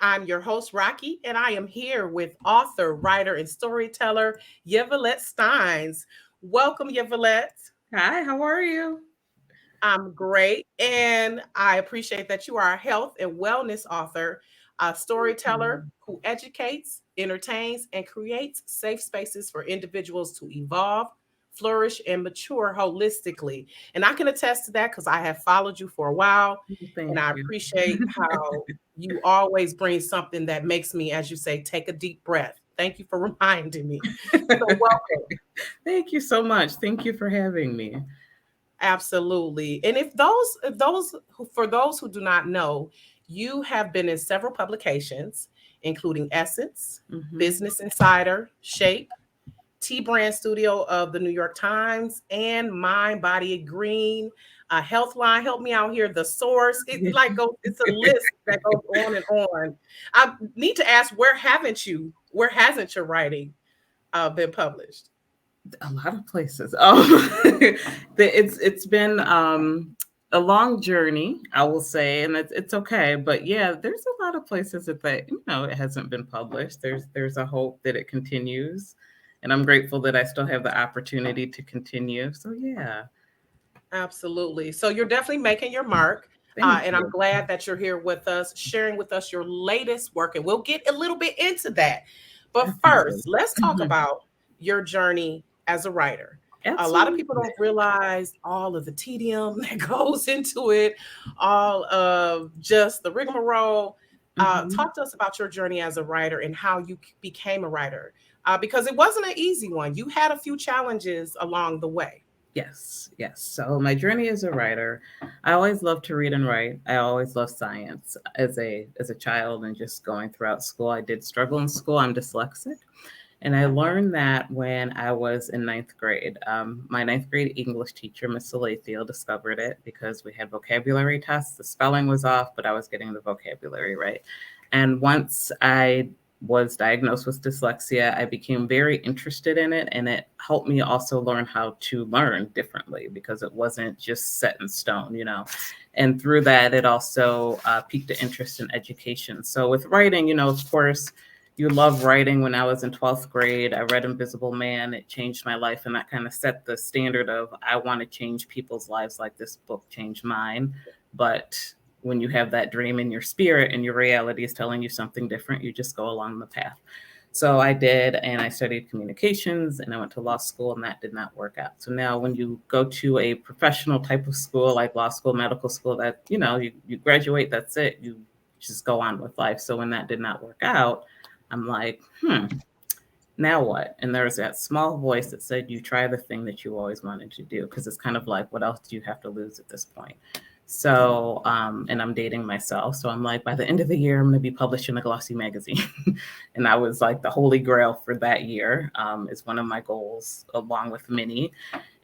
I'm your host, Rocky, and I am here with author, writer, and storyteller Yvelette Stines. Welcome, Yvelette. Hi, how are you? I'm great, and I appreciate that you are a health and wellness author, a Thank storyteller you. who educates, entertains, and creates safe spaces for individuals to evolve, flourish, and mature holistically. And I can attest to that because I have followed you for a while, and Thank I you. appreciate how you always bring something that makes me, as you say, take a deep breath. Thank you for reminding me. So, welcome. Thank you so much. Thank you for having me. Absolutely. And if those who, for those who do not know, you have been in several publications, including Essence, hmm Business Insider, Shape, T Brand Studio of the New York Times, and Mind Body Green, Healthline. Help me out here. The Source. It like goes. It's a list that goes on and on. I need to ask, where haven't you? Where hasn't your writing been published? A lot of places. It's been a long journey, I will say, and it's okay. But yeah, there's a lot of places that it hasn't been published. There's a hope that it continues, and I'm grateful that I still have the opportunity to continue. So yeah, Absolutely. So you're definitely making your mark. thank And I'm you. glad that you're here with us, sharing with us your latest work. And we'll get a little bit into that. But Definitely. first, let's talk about your journey as a writer. A lot of people Absolutely. don't realize all of the tedium that goes into it, all of just the rigmarole. hmm Talk to us about your journey as a writer and how you became a writer, because it wasn't an easy one. You had a few challenges along the way. Yes, yes. So my journey as a writer, I always loved to read and write. I always loved science as a child and just going throughout school. I did struggle in school. I'm dyslexic. And I learned that when I was in ninth grade. My ninth grade English teacher, Miss Salathiel, discovered it because we had vocabulary tests. The spelling was off, but I was getting the vocabulary right. And once I was diagnosed with dyslexia, I became very interested in it. And it helped me also learn how to learn differently because it wasn't just set in stone. And through that, it also piqued the interest in education. So with writing, of course, you love writing. When I was in 12th grade, I read Invisible Man. It changed my life. And that kind of set the standard of I want to change people's lives like this book changed mine. But when you have that dream in your spirit and your reality is telling you something different, you just go along the path. So I did, and I studied communications and I went to law school, and that did not work out. So now, when you go to a professional type of school like law school, medical school, you graduate, that's it, you just go on with life. So when that did not work out, I'm like, now what? And there's that small voice that said, you try the thing that you always wanted to do. Because it's kind of like, what else do you have to lose at this point? So, and I'm dating myself. So I'm like, by the end of the year, I'm going to be published in a glossy magazine. And I was like, the holy grail for that year is one of my goals, along with many.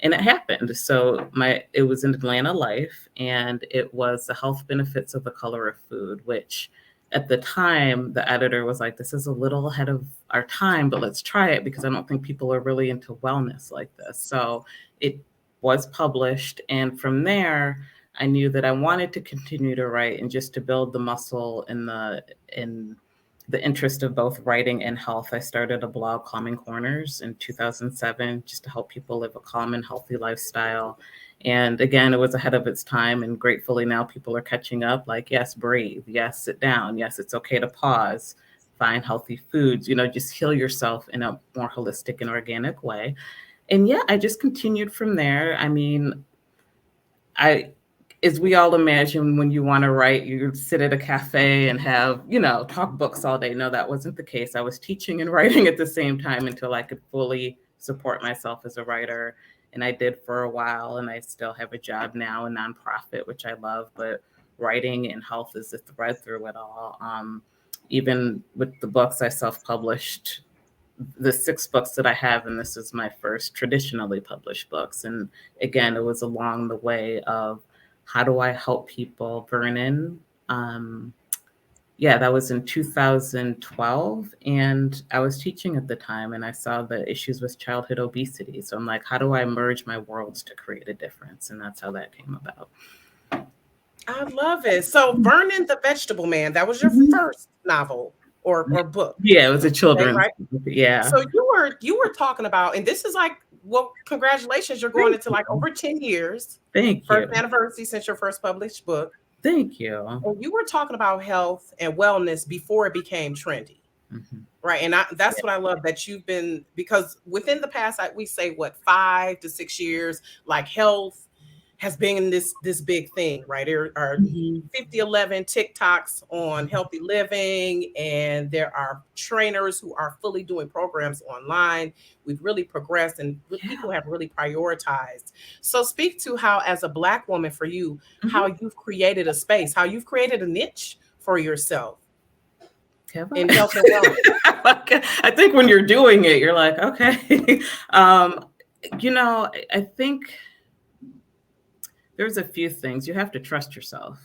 And it happened. So it was in Atlanta Life, and it was the health benefits of the color of food, which at the time, the editor was like, this is a little ahead of our time, but let's try it because I don't think people are really into wellness like this. So it was published. And from there, I knew that I wanted to continue to write and just to build the muscle in the interest of both writing and health. I started a blog, Calming Corners, in 2007, just to help people live a calm and healthy lifestyle. And again, it was ahead of its time. And gratefully now people are catching up like, yes, breathe. Yes, sit down. Yes, it's okay to pause. Find healthy foods, just heal yourself in a more holistic and organic way. And yeah, I just continued from there. I mean, I as we all imagine, when you want to write, you sit at a cafe and have, talk books all day. No, that wasn't the case. I was teaching and writing at the same time until I could fully support myself as a writer. And I did for a while, and I still have a job now, a nonprofit, which I love. But writing and health is the thread through it all. Even with the books I self-published, the six books that I have, and this is my first traditionally published books. And again, it was along the way of how do I help people burn in. Um, yeah, that was in 2012, and I was teaching at the time, and I saw the issues with childhood obesity. So I'm like, how do I merge my worlds to create a difference? And that's how that came about. I love it. So Vernon the Vegetable Man, that was your Mhm. first novel or book. Yeah, it was a Okay, children's right? book. Yeah. So you were talking about, and this is like, well, congratulations, you're going Thank into like you. over 10 years, Thank first you. anniversary since your first published book. Thank you. And you were talking about health and wellness before it became trendy. Mhm. Right. And Yeah. that's what I love that you've been, because within the past, we say what, 5 to 6 years, like health has been this big thing, right? There are Mhm. 5011 TikToks on healthy living, and there are trainers who are fully doing programs online. We've really progressed, and people Yeah. have really prioritized. So speak to how, as a Black woman, for you, how Mhm. you've created a space, how you've created a niche for yourself Have in I? health and wellness. Okay. I think when you're doing it, you're like, okay. um, I think there's a few things. You have to trust yourself,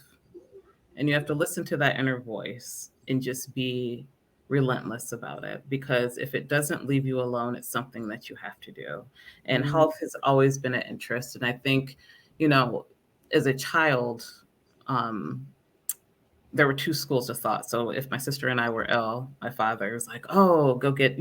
and you have to listen to that inner voice and just be relentless about it, because if it doesn't leave you alone, it's something that you have to do. And Mm, health has always been an interest. And I think, you know, as a child, um, there were two schools of thought. So if my sister and I were ill, my father was like, "Oh, go get,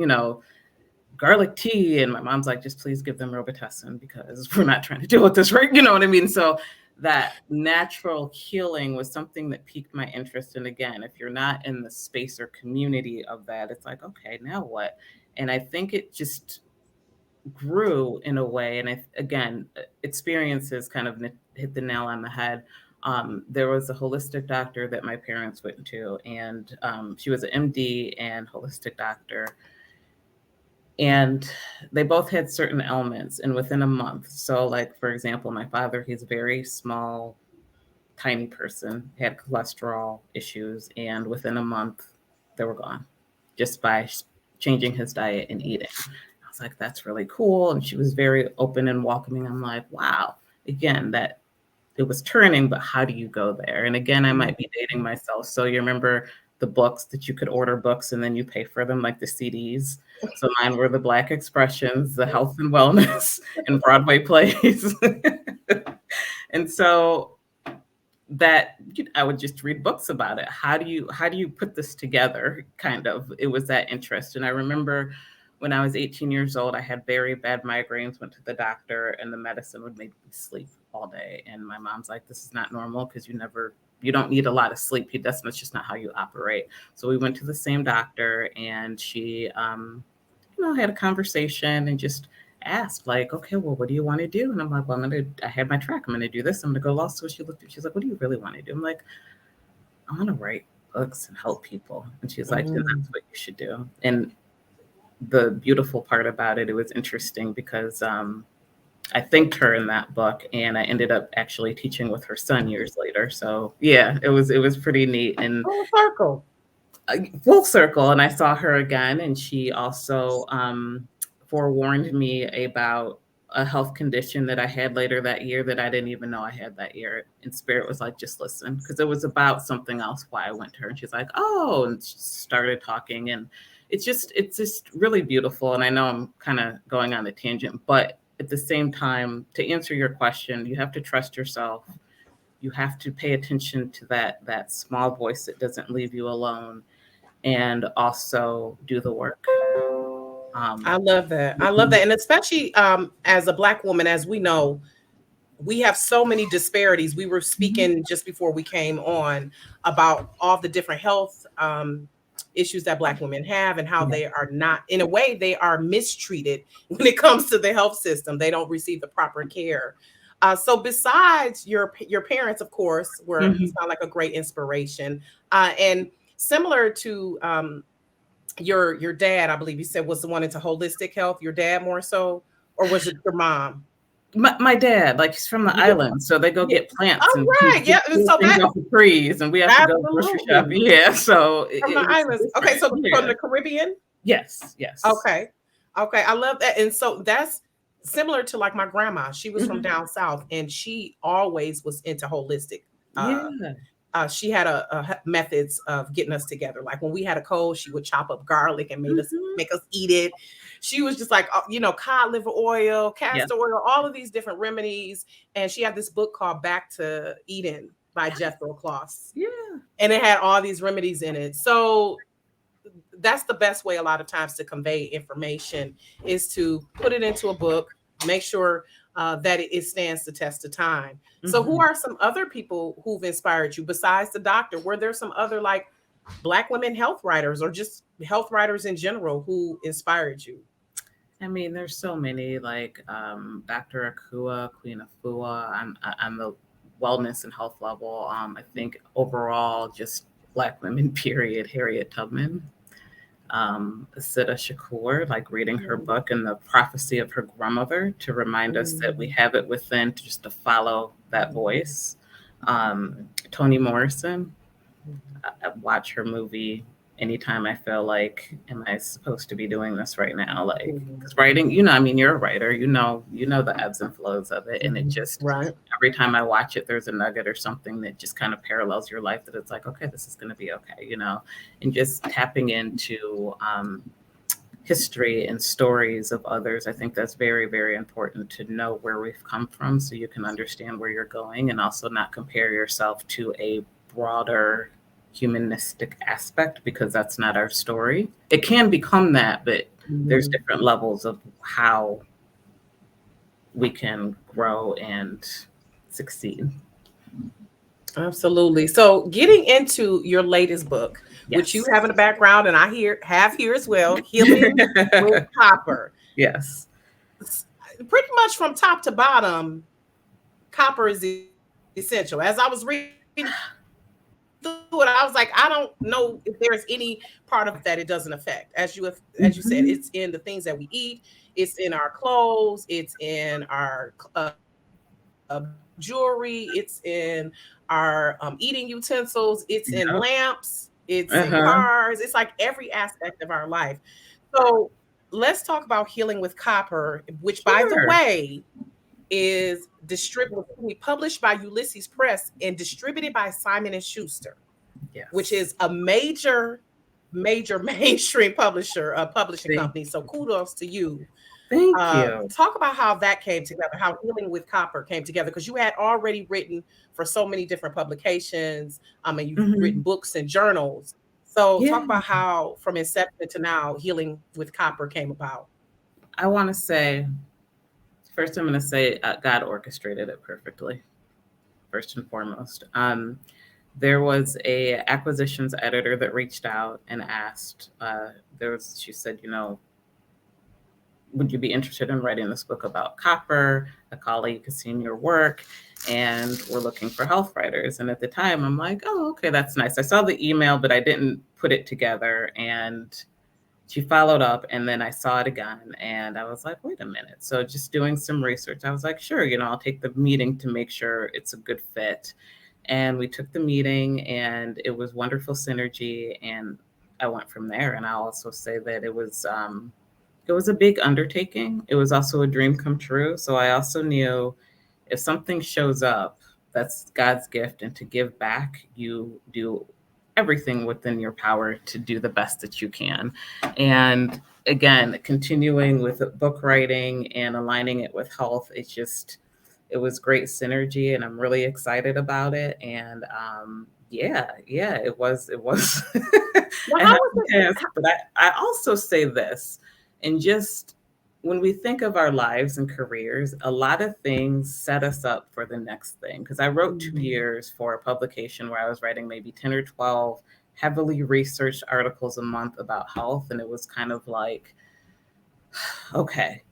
garlic tea," and my mom's like, "Just please give them Robitussin because we're not trying to deal with this, right?" You know what I mean? So that natural healing was something that piqued my interest. And again, if you're not in the space or community of that, it's like, okay, now what? And I think it just grew in a way. And again, experiences kind of hit the nail on the head. There was a holistic doctor that my parents went to, and she was an MD and holistic doctor, and they both had certain ailments, and within a month, so like for example, my father, he's a very small, tiny person, had cholesterol issues, and within a month they were gone, just by changing his diet and eating. I was like, that's really cool. And she was very open and welcoming. I'm like, wow. Again, that it was turning, but how do you go there? And again, I might be dating mm. myself. So you remember the books that you could order books and then you pay for them, like the CDs. So mine were the Black Expressions, the health and wellness, and Broadway plays. And so that I would just read books about it. How do you put this together? Kind of, it was that interest. And I remember when I was 18 years old, I had very bad migraines, went to the doctor, and the medicine would make me sleep all day. And my mom's like, "This is not normal because you don't need a lot of sleep. That's just not how you operate." So we went to the same doctor, and she, had a conversation and just asked, like, "Okay, well, what do you want to do?" And I'm like, "Well, I had my track. I'm going to do this. I'm going to go law school." She's like, "What do you really want to do?" I'm like, "I want to write books and help people." And she's like, "Then Mm. that's what you should do." And the beautiful part about it, it was interesting because I thanked her in that book, and I ended up actually teaching with her son years later. So yeah, it was pretty neat. And Full circle. full circle. And I saw her again, and she also forewarned me about a health condition that I had later that year that I didn't even know I had that year. And Spirit was like, "Just listen," because it was about something else why I went to her. And she's like, "Oh," and she started talking. And it's just really beautiful. And I know I'm kind of going on a tangent, but at the same time, to answer your question, you have to trust yourself. You have to pay attention to that small voice that doesn't leave you alone, and also do the work. I Um, love that. I love mhm, that. And especially as a Black woman, as we know, we have so many disparities. We were mhm, speaking just before we came on about all the different health issues that Black women have, and how yeah, they are not, in a way, they are mistreated when it comes to the health system. They don't receive the proper care. So besides your parents, of course, were mhm. sound like a great inspiration. And similar to your dad, I believe you said, was the one into holistic health. Your dad more so, or was it your mom? My dad, like, he's from the Yeah. island, so they go Yeah. get plants Oh, and he right. Yeah. gets And cool so things that off the trees, and we have to go grocery absolutely shopping. Yeah, so it, from the it was islands. Okay, different. so from Yeah. the Caribbean. Yes. Yes. Okay. Okay. I love that. And so that's similar to like my grandma. She was from Hmm. down south, and she always was into holistic. Uh Yeah. she had methods of getting us together. Like when we had a cold, she would chop up garlic and Hmm. make us eat it. She was just like, cod liver oil, Yeah. castor oil, all of these different remedies. And she had this book called Back to Eden. by Jethro Kloss. Yeah. And it had all these remedies in it. So that's the best way a lot of times to convey information is to put it into a book, make sure that it stands the test of time. So who Mhm. are some other people who've inspired you besides the doctor? Were there some other like Black women health writers or just health writers in general who inspired you? I mean, there's so many like Dr. Akua, Queen Afua on the wellness and health level. I think overall, just Black women, period. Harriet Tubman, Sita Shakur, like reading her Mm, book and the prophecy of her grandmother to remind us that we mm, have it within to just to follow that mm, voice. Toni Morrison, mm, I watch her movie anytime I feel like, am I supposed to be doing this right now? Like, mm, because writing, I mean, you're a writer, you know the ebbs and flows of it, and it just right. every time I watch it, there's a nugget or something that just kind of parallels your life. That it's like, okay, this is going to be okay, and just tapping into history and stories of others. I think that's very, very important to know where we've come from so you can understand where you're going and also not compare yourself to a broader humanistic aspect because that's not our story. It can become that, but there's Mm. different levels of how we can grow and succeed. Absolutely. So, getting into your latest book, which you Yes. have in the background, and I have here as well, Healing with Copper. Yes. Pretty much from top to bottom, copper is essential. As I was reading through it, I was like, I don't know if there's any part of our life that it doesn't affect. As you said, it's in the things that Mhm. we eat, it's in our clothes, it's in our jewelry, it's in our eating utensils, it's in lamps, Yep. it's in cars. It's like Uh-huh. every aspect of our life. So let's talk about healing with copper, which, by the Sure. way, is published by Ulysses Press and distributed by Simon and Schuster, which Yes. is a major mainstream publisher, publishing Thank company. So kudos to you. thank you. Talk about how that came together, how Healing with Copper came together, because you had already written for so many different publications, and you've written Mhm. books and journals. So Yeah. talk about how from inception to now, Healing with Copper came about. I want to say, first, I'm going to say God orchestrated it perfectly, first and foremost. There was a acquisitions editor that reached out and asked, she said, would you be interested in writing this book about copper? A colleague has seen your work and we're looking for health writers. And at the time, I'm like, oh, okay, that's nice. I saw the email, but I didn't put it together. And she followed up and then I saw it again and I was like, wait a minute. So just doing some research, I was like, sure, I'll take the meeting to make sure it's a good fit. And we took the meeting and it was wonderful synergy and I went from there. And I'll also say that it was a big undertaking. It was also a dream come true. So I also knew if something shows up, that's God's gift, and to give back, you do everything within your power to do the best that you can. And again, continuing with book writing and aligning it with health, it was great synergy, and I'm really excited about it. And yeah, it was. Well, I how have was to it? pass, but I also say this, and just when we think of our lives and careers, a lot of things set us up for the next thing. Because I wrote two Mhm. years for a publication where I was writing maybe 10 or 12 heavily researched articles a month about health. And it was kind of like, okay,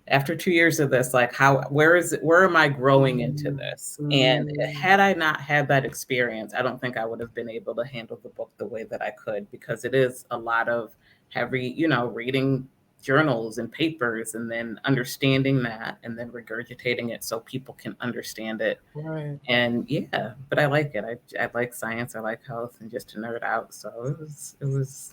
after 2 years of this, like where am I growing into Mhm. this? And Mhm. had I not had that experience, I don't think I would have been able to handle the book the way that I could, because it is a lot of heavy, reading journals and papers and then understanding that and then regurgitating it so people can understand it. Right. And yeah, but I like it. I like science, I like health, and just to nerd out. So it was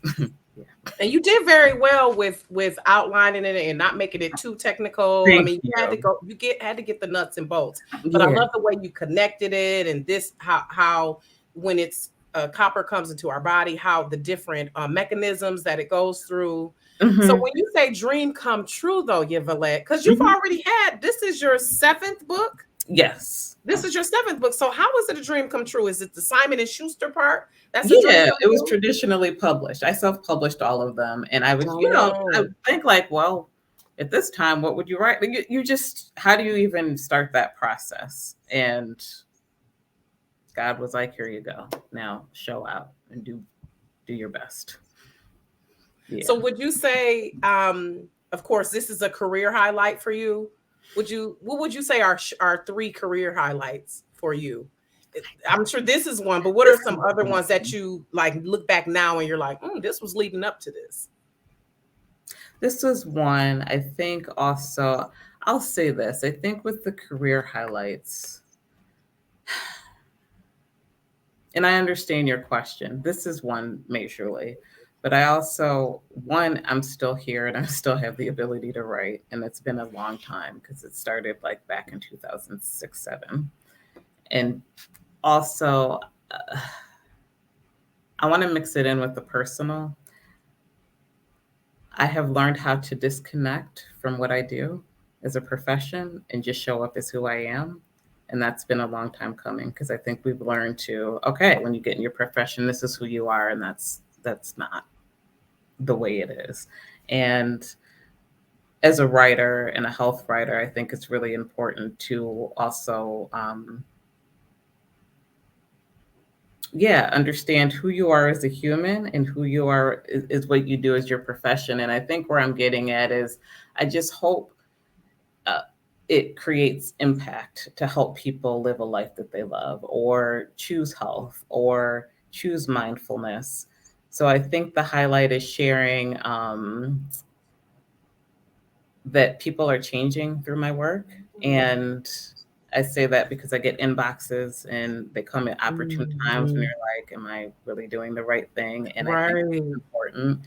yeah. And you did very well with outlining it and not making it too technical. I Thank mean, you had to you. go, had to get the nuts and bolts. But I Yeah. love the way you connected it and this how when it's copper comes into our body, how the different mechanisms that it goes through. So Hmm. when you say dream come true, though, Yvelette, because you've Hmm. already had this is your seventh book. Yes. This is your seventh book. So how is it a dream come true? Is it the Simon and Schuster part? That's a dream Yeah, come it was true? traditionally published. I self-published all of them, and I was, I Oh, would think like, well, at this time, what would you write? Like, you just, how do you even start that process? And God was like, here you go. Now show out and do your best. so Yeah. would you say, of course, this is a career highlight for you? What would you say are three career highlights for you? I'm sure this is one, but what This are some is other ones that one. you like look back now and you're like, this was leading up to this? This was one. I think also, I'll say this. I think with the career highlights, and I understand your question. This is one majorly, but I also, one, I'm still here and I still have the ability to write, and it's been a long time because it started like back in 2006, 7, and also I want to mix it in with the personal. I have learned how to disconnect from what I do as a profession and just show up as who I am. And that's been a long time coming because I think we've learned to, okay, when you get in your profession, this is who you are, and that's not the way it is. And as a writer and a health writer, I think it's really important to also, yeah, understand who you are as a human and who you are is what you do as your profession. And I think where I'm getting at is, I just hope uh, it creates impact to help people live a life that they love or choose health or choose mindfulness. So I think the highlight is sharing that people are changing through my work. And I say that because I get inboxes and they come at opportune times when Mhm. you're like, am I really doing the right thing? And I think it's Right. important.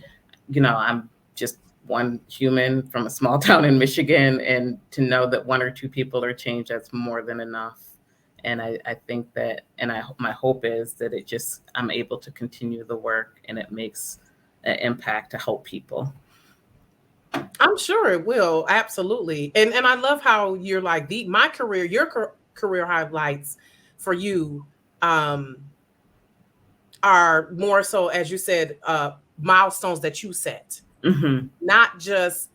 I'm just one human from a small town in Michigan, and to know that one or two people are changed, that's more than enough. And I think that, and my hope is that I'm able to continue the work and it makes an impact to help people. I'm sure it will. Absolutely. And I love how you're like my career, your career highlights for you um are more so, as you said, milestones that you set, Hmm. not just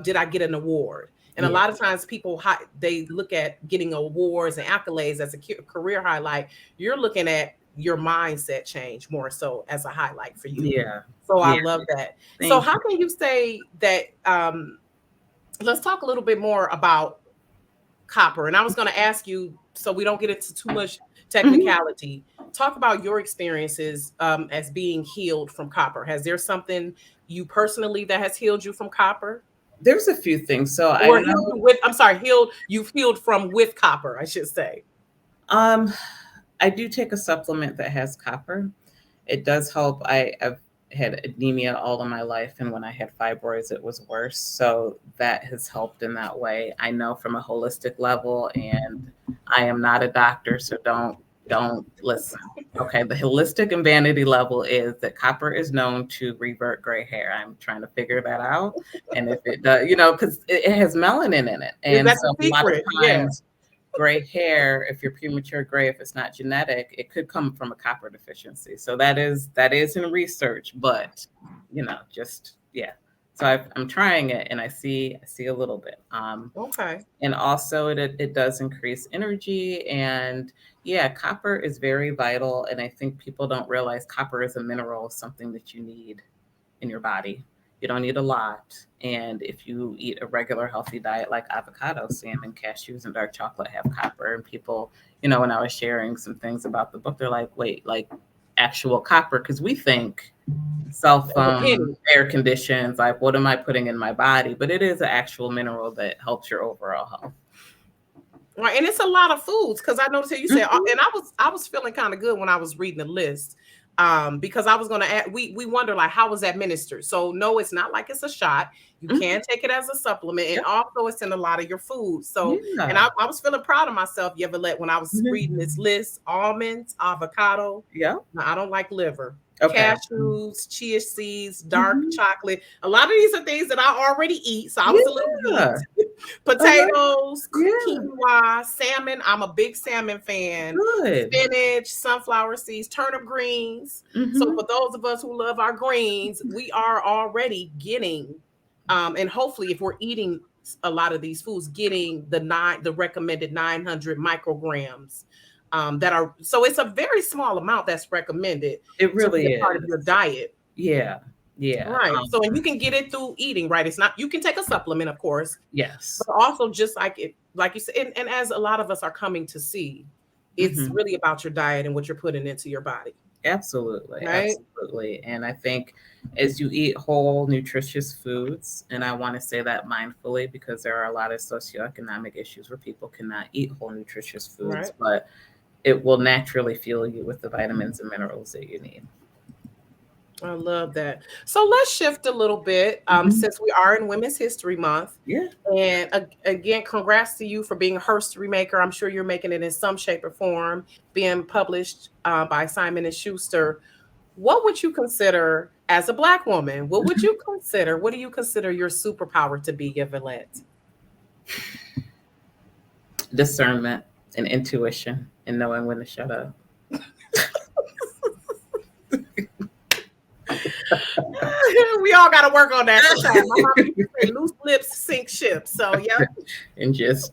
did I get an award. And a Yeah. lot of times people they look at getting awards and accolades as a career highlight. You're looking at your mindset change more so as a highlight for you. Yeah. So I Yeah. love that. So Thank how you. can you say that let's talk a little bit more about copper. And I was going to ask you, so we don't get into too much Mhm. technicality, talk about your experiences as being healed from copper. Has there something you personally that has healed you from copper? There's a few things. So I Or healed know you with, I'm sorry, you've healed from with copper, I should say. um I do take a supplement that has copper. It does help. I've had anemia all of my life, and when I had fibroids, it was worse. So that has helped in that way. I know from a holistic level, and I am not a doctor, so don't listen. Okay, the holistic and vanity level is that copper is known to revert gray hair. I'm trying to figure that out, and if it does, because it has melanin in it, Is and that so the a lot of secret? Yeah. times gray hair, if you're premature gray, if it's not genetic, it could come from a copper deficiency. So that is in research, but just yeah. So I'm trying it, and I see a little bit. Okay. And also it does increase energy, and yeah, copper is very vital. And I think people don't realize copper is a mineral, something that you need in your body. You don't need a lot. And if you eat a regular healthy diet like avocado, salmon, cashews, and dark chocolate have copper. And people, when I was sharing some things about the book, they're like, wait, like actual copper? Because we think cell As a phone, penny. air conditions, like what am I putting in my body? But it is an actual mineral that helps your overall health. Right, and it's a lot of foods because I noticed that you said, Mhm. and I was feeling kind of good when I was reading the list, because I was going to add, we wonder like how was that ministered. So no, it's not like it's a shot. You Mhm. can take it as a supplement, and Yep. also it's in a lot of your food. So, and Yeah. I was feeling proud of myself, Yvelette, when I was reading Mhm. this list: almonds, avocado. Yep. No, I don't like liver. Okay. Cashews, chia seeds, dark Mhm. chocolate. A lot of these are things that I already eat, so I was a little Yeah. geeked. Potatoes, Yeah. quinoa, salmon. I'm a big salmon fan. Good. Spinach, sunflower seeds, turnip greens. So Mm-hmm. for those of us who love our greens, we are already getting, and hopefully, if we're eating a lot of these foods, getting the recommended 900 micrograms. That are so it's a very small amount that's recommended It to be really a part of your is. diet. Yeah. Yeah. Right. So, and you can get it through eating, right? It's not, you can take a supplement, of course, Yes. but also just like it, like you said, and as a lot of us are coming to see, it's Mm-hmm. really about your diet and what you're putting into your body, Absolutely, right? absolutely. And I think as you eat whole, nutritious foods, and I want to say that mindfully because there are a lot of socioeconomic issues where people cannot eat whole, nutritious foods, Right. but it will naturally fuel you with the vitamins and minerals that you need. I love that. So let's shift a little bit, Hmm. since we are in Women's History Month. Yeah. And again, congrats to you for being a history maker. I'm sure you're making it in some shape or form, being published by Simon and Schuster. What would you consider as a Black woman? What would you consider? What do you consider your superpower to be, Yvelette? Discernment and intuition and knowing when to shut up. We all got to work on that sometimes. My mom used to say, "Loose lips sink ships." So, yep. And just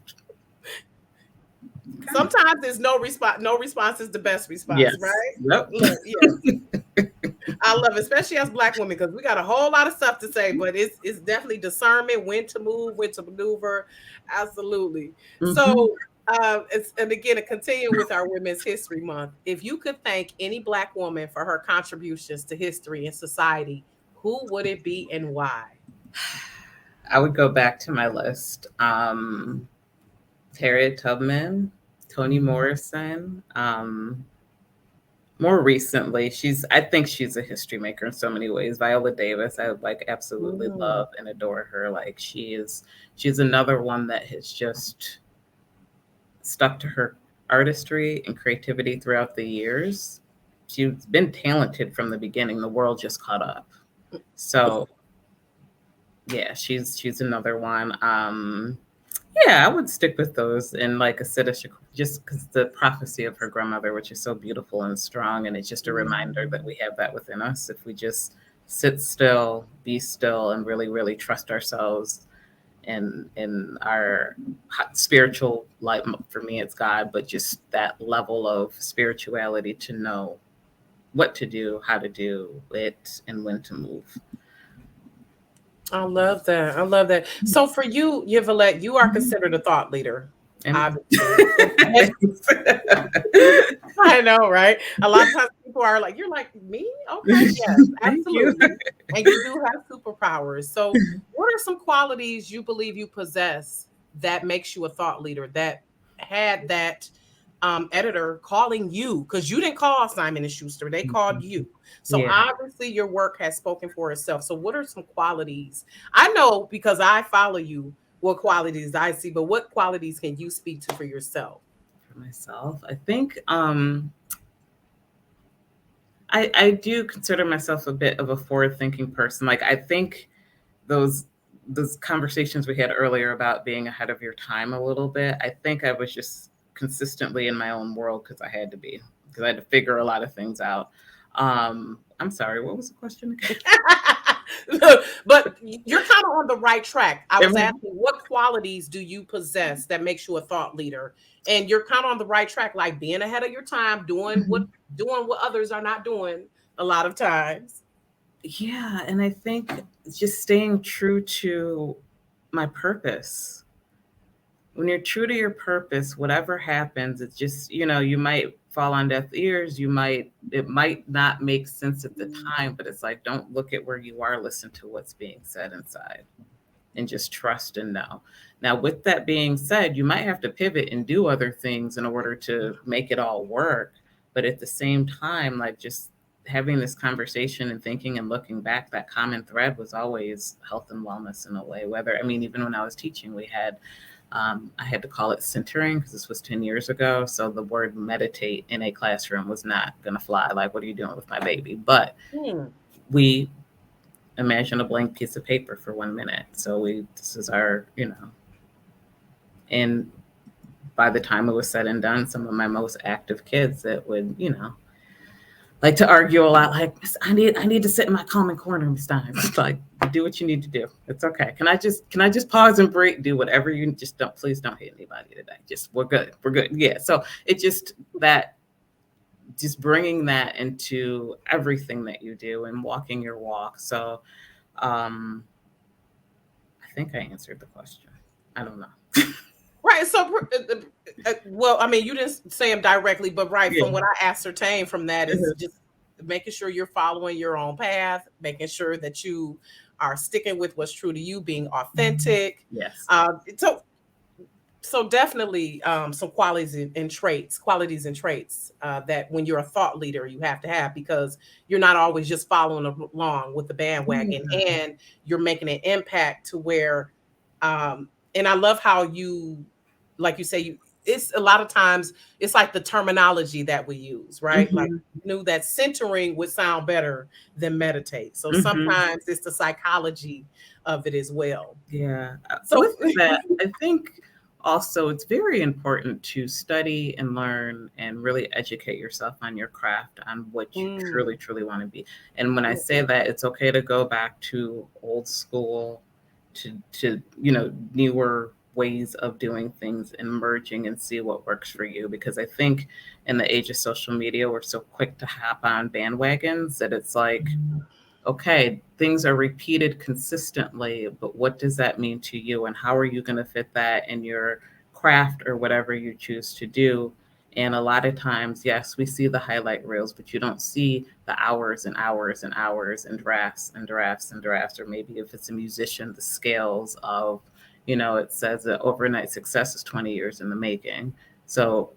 kind of, Sometimes there's no response. No response is the best response, yes. right? Yep. Look, yes, I love it, especially as Black women, because we got a whole lot of stuff to say, but it's definitely discernment, when to move, when to maneuver. Absolutely. Hmm. So, and again, to continue with our Women's History Month, if you could thank any Black woman for her contributions to history and society, who would it be and why? I would go back to my list. Harriet Tubman, Toni Morrison. More recently, I think she's a history maker in so many ways. Viola Davis, I like absolutely Mm, love and adore her. Like she's another one that has just stuck to her artistry and creativity throughout the years. She's been talented from the beginning. The world just caught up. So yeah, she's another one. Yeah, I would stick with those and like a Siddish, just because the prophecy of her grandmother, which is so beautiful and strong, and it's just a reminder that we have that within us if we just sit still, be still, and really, really trust ourselves and in our spiritual life. For me, it's God, but just that level of spirituality to know what to do, how to do it, and when to move. I love that. I love that. So for you, Yvelette, you are Mhm. considered a thought leader, Amen. obviously. And Thanks. I know, right? A lot of times people are like, "You're like me?" Okay, yes, Thank you. absolutely. And you do have superpowers. So, what are some qualities you believe you possess that makes you a thought leader, that had that editor calling you, because you didn't call Simon and Schuster, they called you. So Yeah. obviously your work has spoken for itself. So what are some qualities? I know because I follow you what qualities I see, but what qualities can you speak to for yourself? For myself, I think I do consider myself a bit of a forward thinking person. Like I think those those conversations we had earlier about being ahead of your time a little bit, I think I was just consistently in my own world because I had to be, because I had to figure a lot of things out. I'm sorry, what was the question again? But you're kind of on the right track. I was Am I- asking what qualities do you possess that makes you a thought leader? And you're kind of on the right track, like being ahead of your time, Mhm. doing what others are not doing a lot of times. Yeah, and I think just staying true to my purpose. When you're true to your purpose, whatever happens, it's just, you might fall on deaf ears. It might not make sense at the time, but it's like, don't look at where you are, listen to what's being said inside and just trust and know. Now, with that being said, you might have to pivot and do other things in order to make it all work. But at the same time, like just having this conversation and thinking and looking back, that common thread was always health and wellness in a way. Whether, I mean, even when I was teaching, I had to call it centering because this was 10 years ago. So the word meditate in a classroom was not going to fly. Like, what are you doing with my baby? But Hmm. we imagine a blank piece of paper for 1 minute. So this is our, And by the time it was said and done, some of my most active kids that would, like to argue a lot, like, I need to sit in my common corner, Miss Stines. Like, do what you need to do. It's okay. Can I just pause and break? Do whatever you just don't. Please don't hit anybody today. Just we're good. We're good. Yeah. So it just that just bringing that into everything that you do and walking your walk. So um, I think I answered the question. I don't know. Right. So, well, I mean, you didn't say them directly, but right Yeah. from what I ascertained from that is just making sure you're following your own path, making sure that you are sticking with what's true to you, being authentic. Yes. So definitely some qualities and traits that when you're a thought leader you have to have, because you're not always just following along with the bandwagon, Yeah. and you're making an impact to where and I love how you, like you say, it's a lot of times it's like the terminology that we use, right? Like, Hmm. knew that centering would sound better than meditate, so Hmm. sometimes it's the psychology of it as well. Yeah. So With that, I think also it's very important to study and learn and really educate yourself on your craft, on what you mm, truly, truly want to be. And when I yeah. say that, it's okay to go back to old school, to newer ways of doing things and merging and see what works for you. Because I think in the age of social media, we're so quick to hop on bandwagons that it's like, okay, things are repeated consistently, but what does that mean to you? And how are you going to fit that in your craft or whatever you choose to do? And a lot of times, yes, we see the highlight reels, but you don't see the hours and hours and hours and drafts and drafts and drafts. Or maybe if it's a musician, the scales of, it says that overnight success is 20 years in the making. So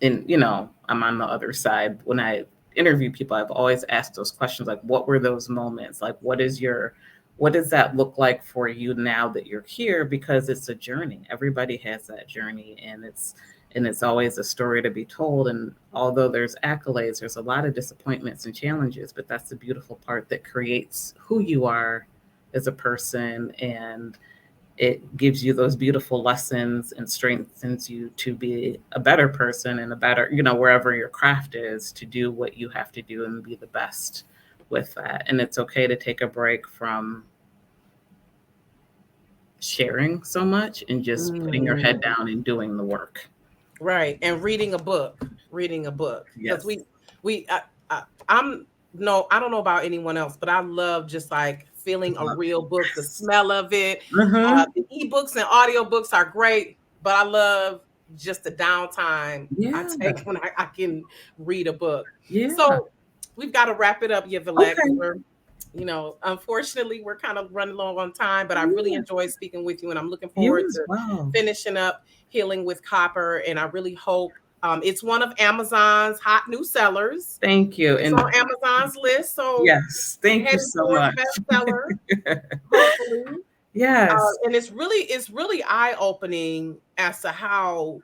I'm on the other side. When I interview people, I've always asked those questions, like, what were those moments? Like, what does that look like for you now that you're here? Because it's a journey. Everybody has that journey, and it's always a story to be told. And although there's accolades, there's a lot of disappointments and challenges, but that's the beautiful part that creates who you are as a person, and it gives you those beautiful lessons and strengthens you to be a better person and a better, wherever your craft is, to do what you have to do and be the best with that. And it's okay to take a break from sharing so much and just putting your head Mm, down and doing the work. right. And reading a book, because Yes. we I'm no, I don't know about anyone else, but I love just like feeling a real book, the Yes. smell of it. Mm-hmm. The ebooks and audiobooks are great, but I love just the downtime I Yeah. take when I can read a book. Yeah. So we've got to wrap it up, Yvelette, because Okay. unfortunately, we're kind of running low on time, but I really Yeah. enjoyed speaking with you, and I'm looking You forward as to well. finishing up Healing with Copper. And I really hope it's one of Amazon's hot new sellers. Thank you. It's And on Amazon's list, so yes, thank you heading so towards much. bestseller, hopefully. Yes. And it's really eye opening as to how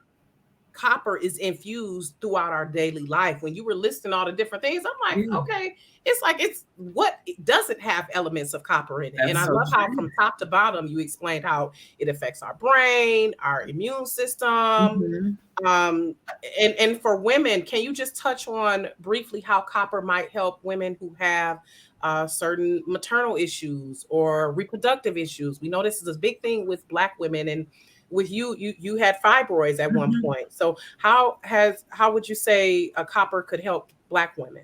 copper is infused throughout our daily life. When you were listing all the different things, I'm like, Yeah. okay, it's like it's what it doesn't have elements of copper in it. And That's I so love how true. from top to bottom you explained how it affects our brain, our immune system. Mhm. Um, and for women, can you just touch on briefly how copper might help women who have certain maternal issues or reproductive issues? We know this is a big thing with Black women, and with you had fibroids at one Mhm. point. So how would you say a copper could help Black women?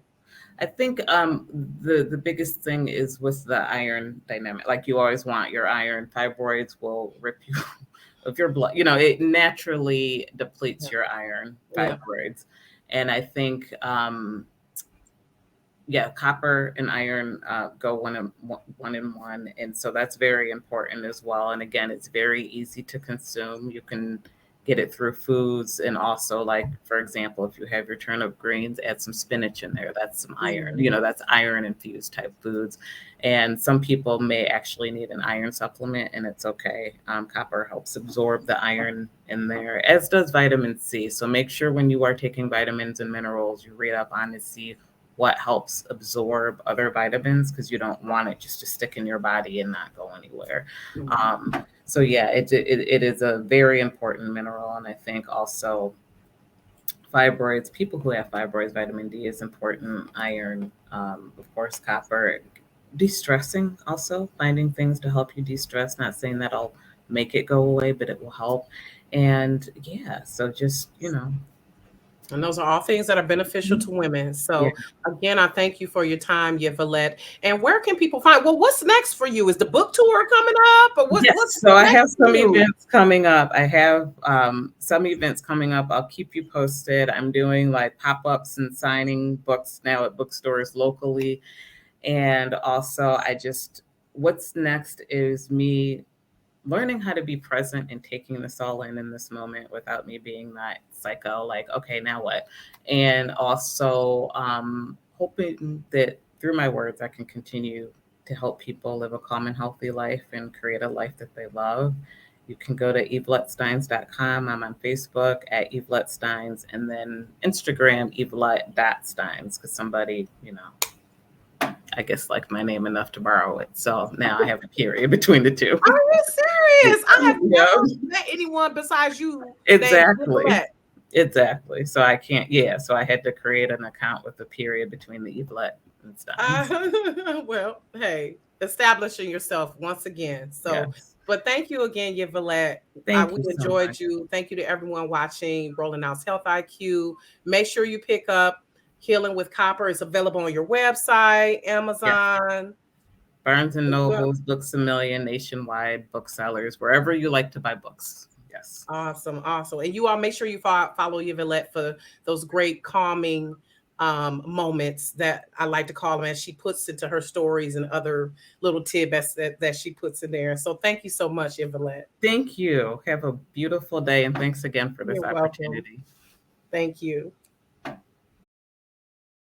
I think the biggest thing is with the iron dynamic. Like, you always want your iron. Fibroids will rip you of your blood. It naturally Yeah, depletes your iron, yeah. fibroids. And I think yeah, copper and iron go one in one, and so that's very important as well. And again, it's very easy to consume. You can get it through foods, and also, like, for example, if you have your turnip greens, add some spinach in there. That's some iron. Mm, That's iron infused type foods. And some people may actually need an iron supplement, and it's okay. Copper helps absorb the iron in there, as does vitamin C. So make sure when you are taking vitamins and minerals, you read up on to see what helps absorb other vitamins, because you don't want it just to stick in your body and not go anywhere. mm, Um, So yeah, it is a very important mineral, and I think also fibroids. People who have fibroids, vitamin D is important. Iron, of course, copper. De-stressing also, finding things to help you de-stress. Not saying that I'll make it go away, but it will help. And yeah, so just And those are all things that are beneficial to women. yeah. So again, I thank you for your time, Yvelette. And where can people find? Well, what's next for you? Is the book tour coming up, or Yes, so what's I next have for some you? events coming up. I have some events coming up. I'll keep you posted. I'm doing like pop ups and signing books now at bookstores locally. And also, what's next is me learning how to be present and taking this all in this moment without me being that psycho, like, okay, now what? And also hoping that through my words, I can continue to help people live a calm and healthy life and create a life that they love. You can go to YveletteStines.com. I'm on Facebook at Yvelette Stines, and then Instagram, Yvelette.Stines, because somebody, I guess, liked my name enough to borrow it. So now I have a period between the two. Are you serious? I have Yeah, never met anyone besides you named exactly. Yvelette. Exactly. So I can't, yeah. So I had to create an account with a period between the Yvelette and Steins. Well, hey, establishing yourself once again. So, Yes. but thank you again, Yvelette. Thank We you so enjoyed much. you. Thank you to everyone watching Rolling Out's Health IQ. Make sure you pick up Healing with Copper. It's available on your website, Yes. Amazon. Barnes and Well, Nobles, Books a Million, Nationwide, booksellers, wherever you like to buy books. Yes. awesome, awesome. And you all make sure you follow Yvette for those great calming moments that I like to call them as she puts into her stories and other little tidbits that she puts in there. So thank you so much, Yvette. Thank you. Have a beautiful day, and thanks again for this You're welcome. opportunity. Thank you.